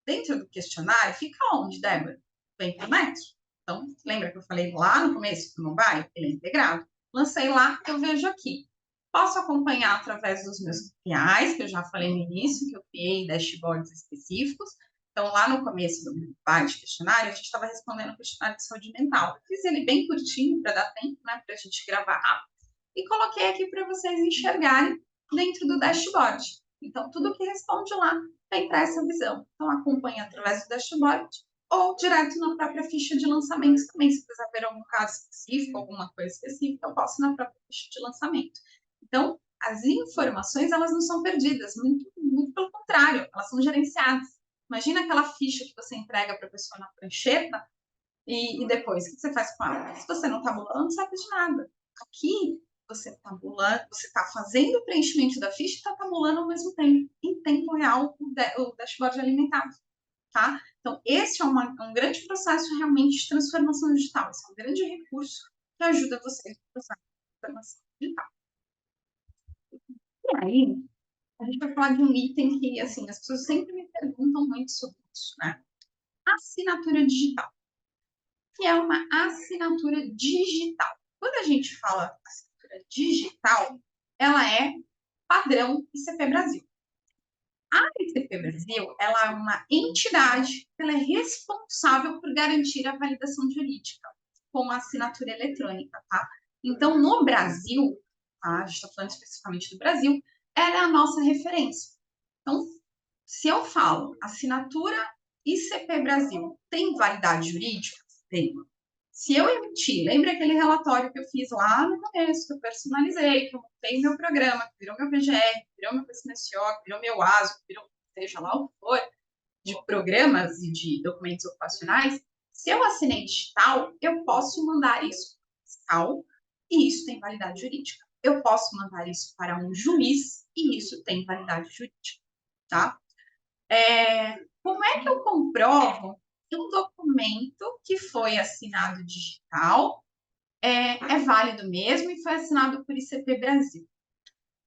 dentro do questionário fica onde, Débora? Vem para o Nexo. Então, lembra que eu falei lá no começo do mobile? Ele é integrado. Lancei lá, eu vejo aqui. Posso acompanhar através dos meus KPIs, que eu já falei no início, que eu criei dashboards específicos. Então, lá no começo do mobile de questionário, a gente estava respondendo o questionário de saúde mental. Eu fiz ele bem curtinho, para dar tempo, né, para a gente gravar rápido. E coloquei aqui para vocês enxergarem dentro do dashboard. Então, tudo que responde lá tem para essa visão. Então, acompanha através do dashboard ou direto na própria ficha de lançamento também. Se quiser ver algum caso específico, alguma coisa específica, eu posso na própria ficha de lançamento. Então, as informações, elas não são perdidas, muito pelo contrário, elas são gerenciadas. Imagina aquela ficha que você entrega para a pessoa na prancheta e depois, o que você faz com ela? Se você não tabulando, não sabe de nada. Aqui, você tabulando, você está fazendo o preenchimento da ficha e está tabulando ao mesmo tempo, em tempo real, o dashboard alimentado. Tá? Então, esse é um grande processo realmente de transformação digital. Esse é um grande recurso que ajuda vocês no processo de transformação digital. E aí, a gente vai falar de um item que, assim, as pessoas sempre me perguntam muito sobre isso, né? Assinatura digital. Que é uma assinatura digital. Quando a gente fala assinatura digital, ela é padrão ICP Brasil. A ICP Brasil, ela é uma entidade, ela é responsável por garantir a validação jurídica com a assinatura eletrônica, tá? Então, no Brasil, tá? A gente está falando especificamente do Brasil, ela é a nossa referência. Então, se eu falo assinatura ICP Brasil tem validade jurídica? Tem. Se eu emitir, lembra aquele relatório que eu fiz lá no começo, que eu personalizei, que eu montei meu programa, que virou meu VGR, que virou meu PCMSO, que virou meu ASO, que virou, seja lá o que for, de programas e de documentos ocupacionais, se eu assinei digital, eu posso mandar isso para o fiscal e isso tem validade jurídica. Eu posso mandar isso para um juiz e isso tem validade jurídica, tá? Como é que eu comprovo que um documento que foi assinado digital é válido mesmo e foi assinado por ICP Brasil?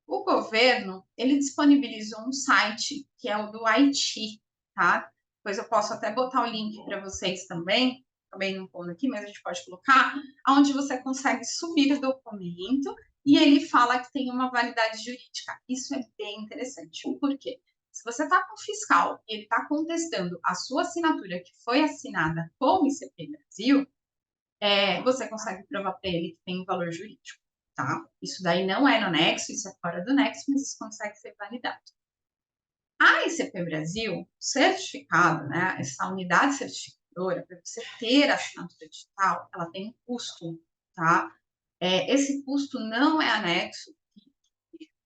O governo, ele disponibilizou um site que é o do Haiti, tá? Depois eu posso até botar o link para vocês também, também não pondo aqui, mas a gente pode colocar, onde você consegue subir o documento e ele fala que tem uma validade jurídica. Isso é bem interessante. Por quê? Se você está com o fiscal e ele está contestando a sua assinatura que foi assinada com o ICP Brasil, você consegue provar para ele que tem um valor jurídico, tá? Isso daí não é no nexo, isso é fora do nexo, mas isso consegue ser validado. A ICP Brasil, certificado, né, essa unidade certificadora, para você ter a assinatura digital, ela tem um custo, tá? Esse custo não é anexo,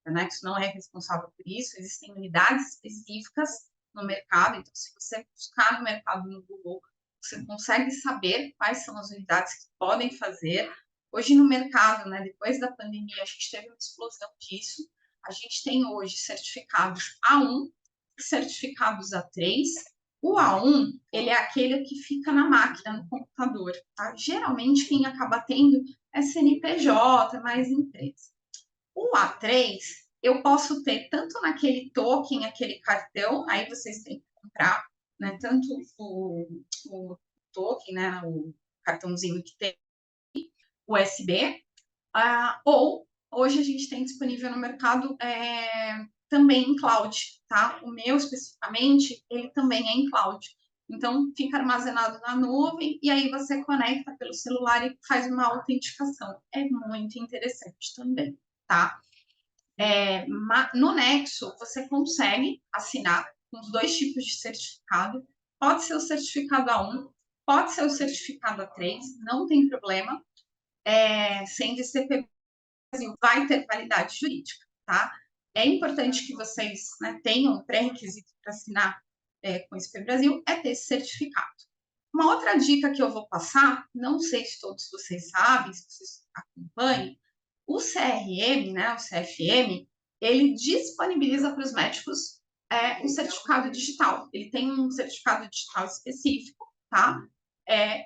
o anexo não é responsável por isso, existem unidades específicas no mercado, então se você buscar no mercado no Google, você consegue saber quais são as unidades que podem fazer. Hoje no mercado, né, depois da pandemia, a gente teve uma explosão disso. A gente tem hoje certificados A1, certificados A3. O A1, ele é aquele que fica na máquina, no computador, tá? Geralmente quem acaba tendo é CNPJ, mais empresa. O A3, eu posso ter tanto naquele token, aquele cartão, aí vocês têm que comprar, né, tanto o token, né, o cartãozinho que tem USB, ou hoje a gente tem disponível no mercado também em cloud, tá? O meu especificamente, ele também é em cloud. Então, fica armazenado na nuvem e aí você conecta pelo celular e faz uma autenticação. É muito interessante também, tá? No Nexo, você consegue assinar com os dois tipos de certificado. Pode ser o certificado A1, pode ser o certificado A3, não tem problema. Sendo ICP Brasil, vai ter validade jurídica, tá? É importante que vocês, né, tenham pré-requisito para assinar com o ICP Brasil, é ter esse certificado. Uma outra dica que eu vou passar, não sei se todos vocês sabem, se vocês acompanham, o CRM, né, o CFM, ele disponibiliza para os médicos um certificado digital. Ele tem um certificado digital específico, tá?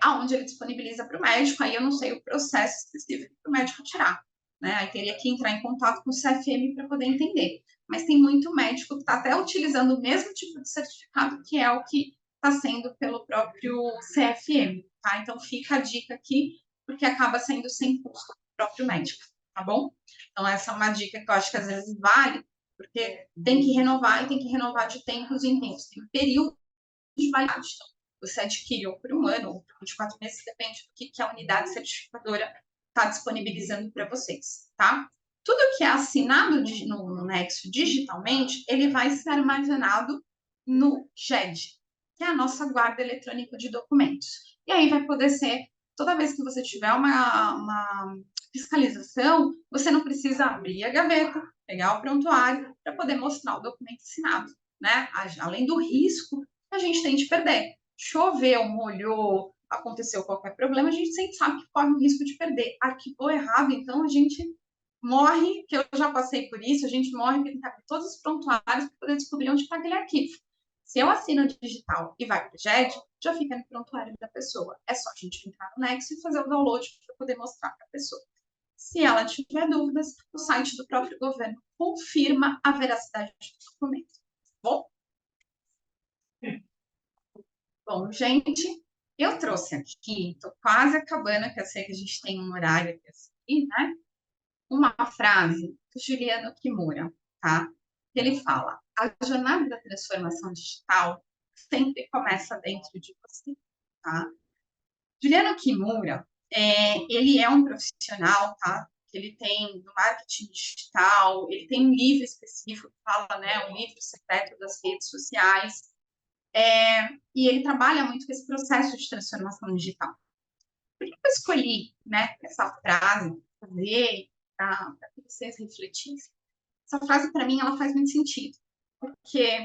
Aonde ele disponibiliza para o médico, aí eu não sei o processo específico para o médico tirar, né? Aí teria que entrar em contato com o CFM para poder entender. Mas tem muito médico que está até utilizando o mesmo tipo de certificado, que é o que está sendo pelo próprio CFM, tá? Então fica a dica aqui, porque acaba sendo sem custo para o próprio médico, tá bom? Então essa é uma dica que eu acho que às vezes vale, porque tem que renovar e tem que renovar de tempos em tempos, tem período de validade. Então, você adquiriu por um ano ou por 24 meses, depende do que a unidade certificadora está disponibilizando para vocês, tá? Tudo que é assinado no Nexo digitalmente, ele vai ser armazenado no GED, que é a nossa guarda eletrônica de documentos. E aí vai poder ser, toda vez que você tiver uma fiscalização, você não precisa abrir a gaveta, pegar o prontuário para poder mostrar o documento assinado, né? Além do risco que a gente tem de perder. Choveu, molhou, aconteceu qualquer problema, a gente sempre sabe que corre o risco de perder. Arquivou errado, então a gente morre, que eu já passei por isso, a gente morre porque tem que abrir todos os prontuários para poder descobrir onde está aquele arquivo. Se eu assino digital e vai para o GED, já fica no prontuário da pessoa. É só a gente entrar no Nexo e fazer o download para poder mostrar para a pessoa. Se ela tiver dúvidas, o site do próprio governo confirma a veracidade do documento. Bom? Bom, gente, eu trouxe aqui, estou quase acabando, que eu sei que a gente tem um horário aqui, né? Uma frase do Juliano Kimura, tá? que ele fala: a jornada da transformação digital sempre começa dentro de você, tá? Juliano Kimura, ele é um profissional, tá? Ele tem no marketing digital, ele tem um livro específico que fala, né, o livro secreto das redes sociais, e ele trabalha muito com esse processo de transformação digital. Por que eu escolhi, né, essa frase fazer para que vocês refletissem? Essa frase para mim ela faz muito sentido, porque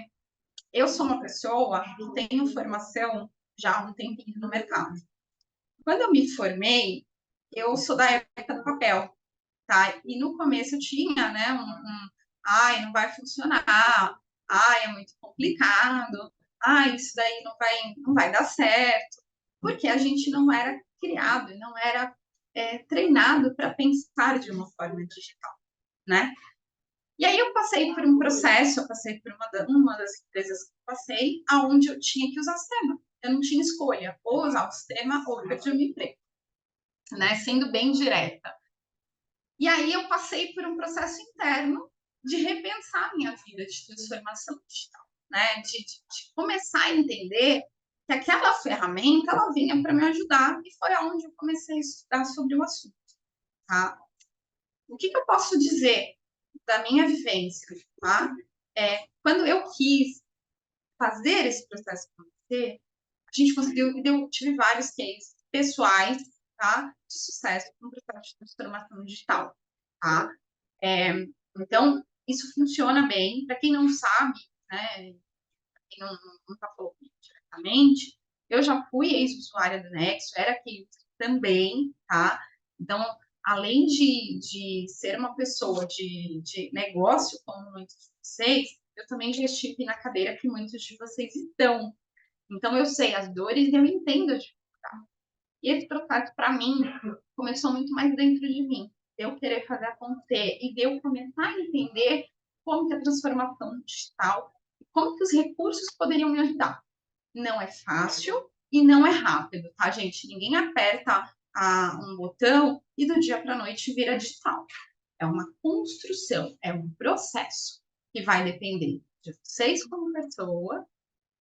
eu sou uma pessoa que tenho formação já há um tempinho no mercado. Quando eu me formei, eu sou da época do papel, tá? E no começo eu tinha, né, ai, não vai funcionar, ai, é muito complicado, ai, isso daí não vai dar certo, porque a gente não era criado, não era treinado para pensar de uma forma digital, né? E aí eu passei por um processo, eu passei por uma das empresas que eu passei, aonde eu tinha que usar sistema. Eu não tinha escolha, ou usar o sistema ou perder o meu emprego, né? Sendo bem direta. E aí eu passei por um processo interno de repensar minha vida de transformação digital, né? De começar a entender que aquela ferramenta ela vinha para me ajudar e foi aonde eu comecei a estudar sobre o assunto, tá? O que eu posso dizer da minha vivência, tá? Quando eu quis fazer esse processo acontecer, a gente conseguiu, eu tive vários cases pessoais, tá? De sucesso no processo de transformação digital, tá? Então, isso funciona bem. Para quem não sabe, né? Quem nunca falou diretamente, eu já fui ex-usuária do Nexo, era que também, tá? Então, além de ser uma pessoa de negócio, como muitos de vocês, eu também já estive na cadeira que muitos de vocês estão. Então, eu sei as dores e eu entendo a dificuldade. E esse processo, para mim, começou muito mais dentro de mim. Eu querer fazer acontecer e de eu começar a entender como que a transformação digital, como que os recursos poderiam me ajudar. Não é fácil e não é rápido, tá, gente? Ninguém aperta um botão e do dia para a noite vira digital. É uma construção, é um processo que vai depender de vocês como pessoa,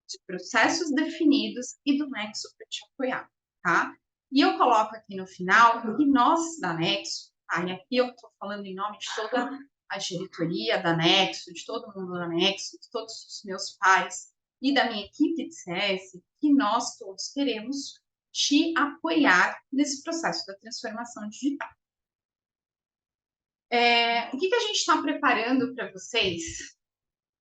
de processos definidos e do Nexo para te apoiar, tá? E eu coloco aqui no final que nós da Nexo, tá? E aqui eu estou falando em nome de toda a diretoria da Nexo, de todo mundo da Nexo, de todos os meus pais e da minha equipe de CS, que nós todos queremos te apoiar nesse processo da transformação digital. O que a gente está preparando para vocês?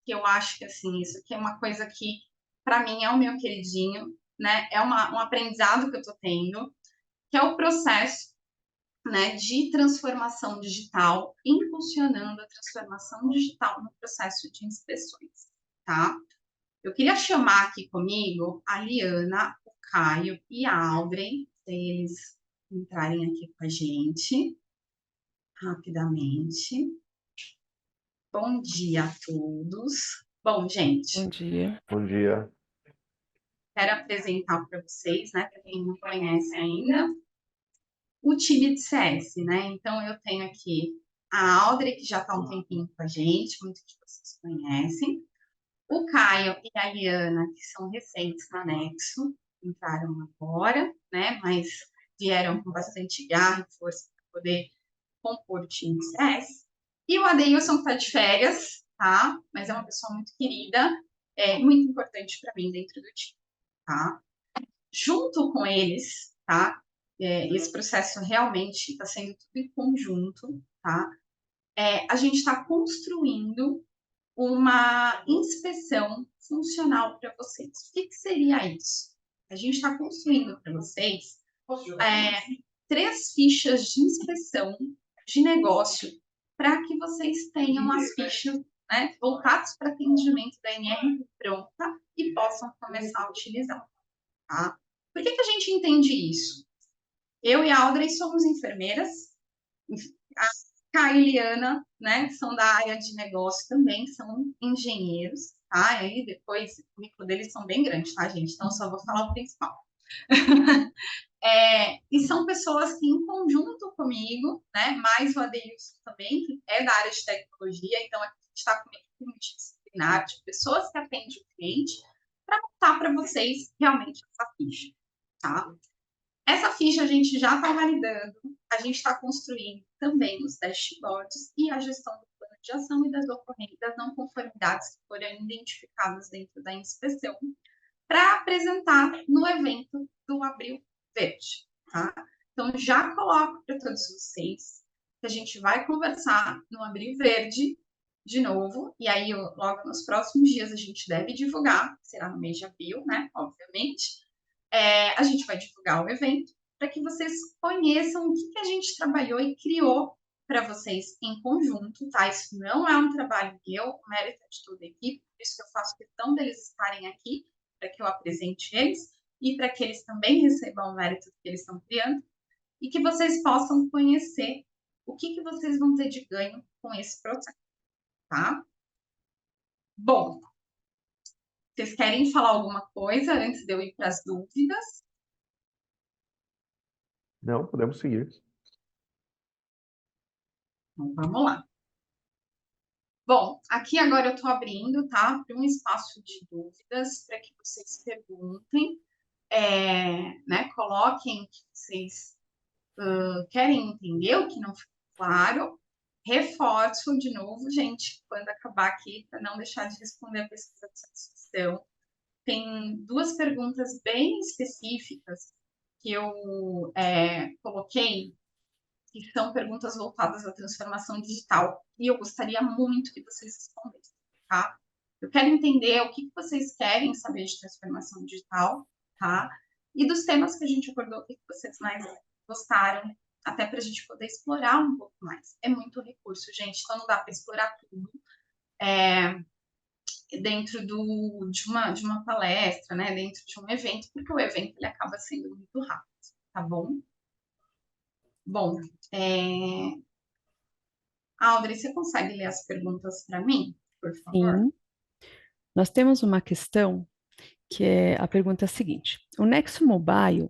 Que eu acho que assim, isso aqui é uma coisa que para mim é o meu queridinho, né? É um aprendizado que eu estou tendo, que é o processo, né, de transformação digital, impulsionando a transformação digital no processo de inspeções, tá? Eu queria chamar aqui comigo a Liana, o Caio e a Audrey, para eles entrarem aqui com a gente rapidamente. Bom dia a todos. Bom, gente. Bom dia. Bom dia. Quero apresentar para vocês, né, para quem não conhece ainda, o time de CS, né? Então, eu tenho aqui a Audrey, que já está há um tempinho com a gente, muitos de vocês conhecem. O Caio e a Liana, que são recentes na Nexo, entraram agora, né? Mas vieram com bastante garra e força para poder compor o time de CS. E o Adeilson, que está de férias, tá? Mas é uma pessoa muito querida, muito importante para mim dentro do time, tá? Junto com eles, tá? Esse processo realmente está sendo tudo em conjunto, tá? A gente está construindo uma inspeção funcional para vocês. O que seria isso? A gente está construindo para vocês 3 fichas de inspeção de negócio para que vocês tenham as fichas, né, voltadas para atendimento da NR pronta e possam começar a utilizar. Tá? Por que a gente entende isso? Eu e a Audrey somos enfermeiras, a Kai e Liana, né, são da área de negócio também, são engenheiros, tá? Aí depois o currículo deles são bem grandes, tá, gente? Então só vou falar o principal. E são pessoas que, em conjunto comigo, né, mais o Adeilson também, que é da área de tecnologia, então a gente está com uma equipe multidisciplinar de pessoas que atendem o cliente para montar para vocês realmente essa ficha, tá? Essa ficha a gente já está validando, a gente está construindo também os dashboards e a gestão do plano de ação e das ocorrências, das não conformidades que foram identificadas dentro da inspeção, para apresentar no evento do Abril Verde, tá? Então, já coloco para todos vocês que a gente vai conversar no Abril Verde de novo, e aí logo nos próximos dias a gente deve divulgar, será no mês de abril, né? Obviamente. A gente vai divulgar o evento para que vocês conheçam o que a gente trabalhou e criou para vocês em conjunto, tá? Isso não é um trabalho meu, o mérito é de toda a equipe, por isso que eu faço questão deles estarem aqui, para que eu apresente eles e para que eles também recebam o mérito que eles estão criando e que vocês possam conhecer o que vocês vão ter de ganho com esse processo, tá? Bom, vocês querem falar alguma coisa antes de eu ir para as dúvidas? Não, podemos seguir. Então, vamos lá. Bom, aqui agora eu estou abrindo, tá, para um espaço de dúvidas, para que vocês perguntem, né, coloquem o que vocês querem entender, o que não ficou claro. Reforço de novo, gente, quando acabar aqui, para não deixar de responder a pesquisa de satisfação. Tem duas perguntas bem específicas que eu coloquei, que são perguntas voltadas à transformação digital. E eu gostaria muito que vocês respondessem, tá? Eu quero entender o que vocês querem saber de transformação digital, tá? E dos temas que a gente abordou, o que vocês mais gostaram, até para a gente poder explorar um pouco mais. É muito recurso, gente, então não dá para explorar tudo dentro de uma palestra, né? Dentro de um evento, porque o evento ele acaba sendo muito rápido, tá bom? Bom, Audrey, você consegue ler as perguntas para mim, por favor? Sim. Nós temos uma questão que é a pergunta seguinte: o Nexo Mobile,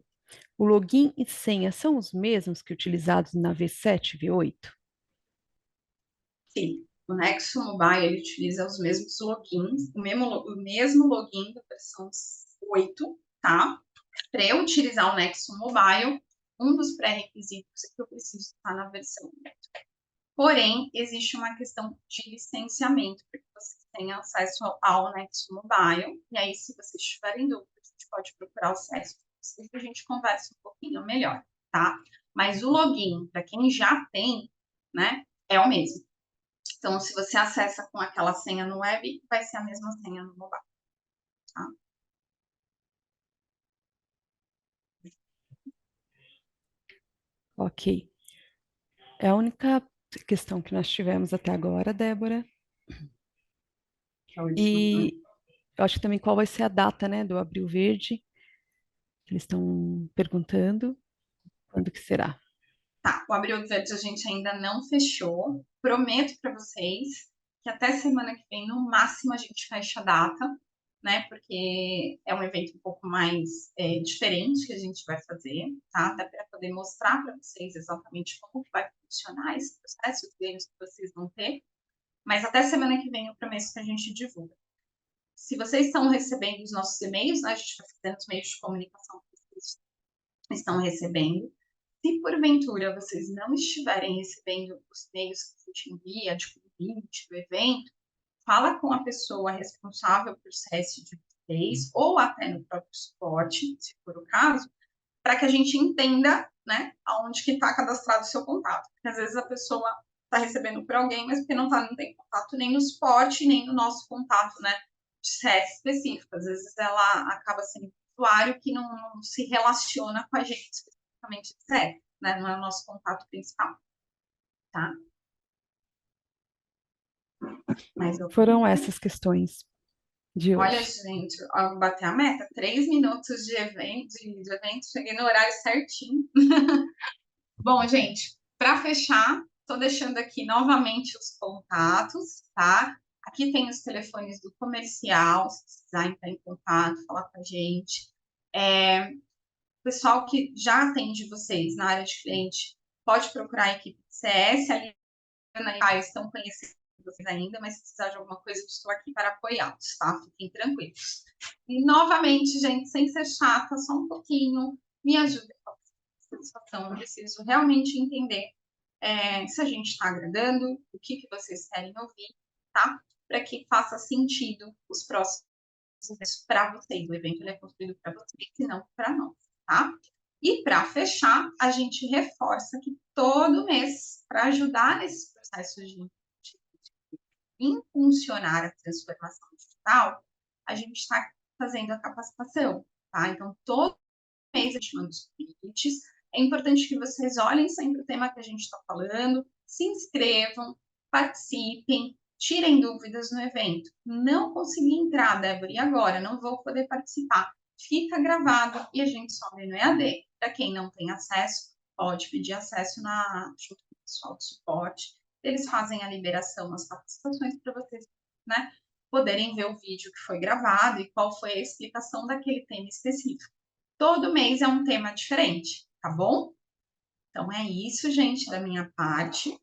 o login e senha são os mesmos que utilizados na V7 e V8? Sim. O Nexo Mobile ele utiliza os mesmos logins, o mesmo login da versão 8, tá? Para eu utilizar o Nexo Mobile, um dos pré-requisitos é que eu preciso estar na versão 8. Porém, existe uma questão de licenciamento, para que vocês tenham acesso ao Nexo Mobile. E aí, se vocês tiverem dúvidas, a gente pode procurar o CES e a gente conversa um pouquinho melhor, tá? Mas o login, para quem já tem, né, é o mesmo. Então, se você acessa com aquela senha no web, vai ser a mesma senha no mobile, tá? Ok. É a questão que nós tivemos até agora, Débora. E eu acho que também qual vai ser a data, né, do Abril Verde. Eles estão perguntando quando que será. Tá, o Abril Verde a gente ainda não fechou. Prometo para vocês que até semana que vem, no máximo, a gente fecha a data, né? Porque é um evento um pouco mais diferente que a gente vai fazer, tá? Até para poder mostrar para vocês exatamente como que vai funcionar esse processo, os ganhos que vocês vão ter. Mas até semana que vem eu prometo que a gente divulga. Se vocês estão recebendo os nossos e-mails, né? A gente vai fazendo os meios de comunicação que vocês estão recebendo. Se porventura vocês não estiverem recebendo os e-mails que a gente envia, de convite do evento, fala com a pessoa responsável por CS de vocês, ou até no próprio suporte, se for o caso, para que a gente entenda, né, aonde que está cadastrado o seu contato. Porque às vezes a pessoa está recebendo por alguém, mas porque não tem contato nem no suporte, nem no nosso contato, né, de CS específico. Às vezes ela acaba sendo um usuário que não se relaciona com a gente especificamente de CS, né, não é o nosso contato principal, tá? Foram essas questões de hoje. Olha, gente, ó, bater a meta, 3 minutos de evento, cheguei no horário certinho. Bom, gente, para fechar, estou deixando aqui novamente os contatos, tá? Aqui tem os telefones do comercial, se precisar entrar em contato, falar com a gente. O pessoal que já atende vocês na área de cliente, pode procurar a equipe de CS, ali na Caio estão conhecendo vocês ainda, mas se precisar de alguma coisa, eu estou aqui para apoiá-los, tá? Fiquem tranquilos. E, novamente, gente, sem ser chata, só um pouquinho, me ajuda com a satisfação. Eu preciso realmente entender se a gente está agradando, o que vocês querem ouvir, tá? Para que faça sentido os próximos para vocês. O evento ele é construído para vocês e não para nós, tá? E para fechar, a gente reforça que todo mês, para ajudar nesses processos de impulsionar a transformação digital, a gente está fazendo a capacitação, tá? Então, todo mês a gente manda os convites. É importante que vocês olhem sempre o tema que a gente está falando, se inscrevam, participem, tirem dúvidas no evento. Não consegui entrar, Débora, e agora? Não vou poder participar. Fica gravado e a gente sobe no EAD. Para quem não tem acesso, pode pedir acesso junto com o pessoal do suporte. Eles fazem a liberação nas capacitações para vocês, né, poderem ver o vídeo que foi gravado e qual foi a explicação daquele tema específico. Todo mês é um tema diferente, tá bom? Então é isso, gente, da minha parte.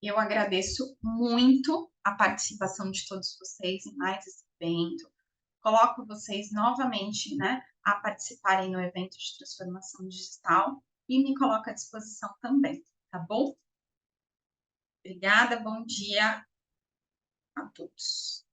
Eu agradeço muito a participação de todos vocês em mais esse evento. Coloco vocês novamente, né, a participarem no evento de transformação digital e me coloco à disposição também, tá bom? Obrigada, bom dia a todos.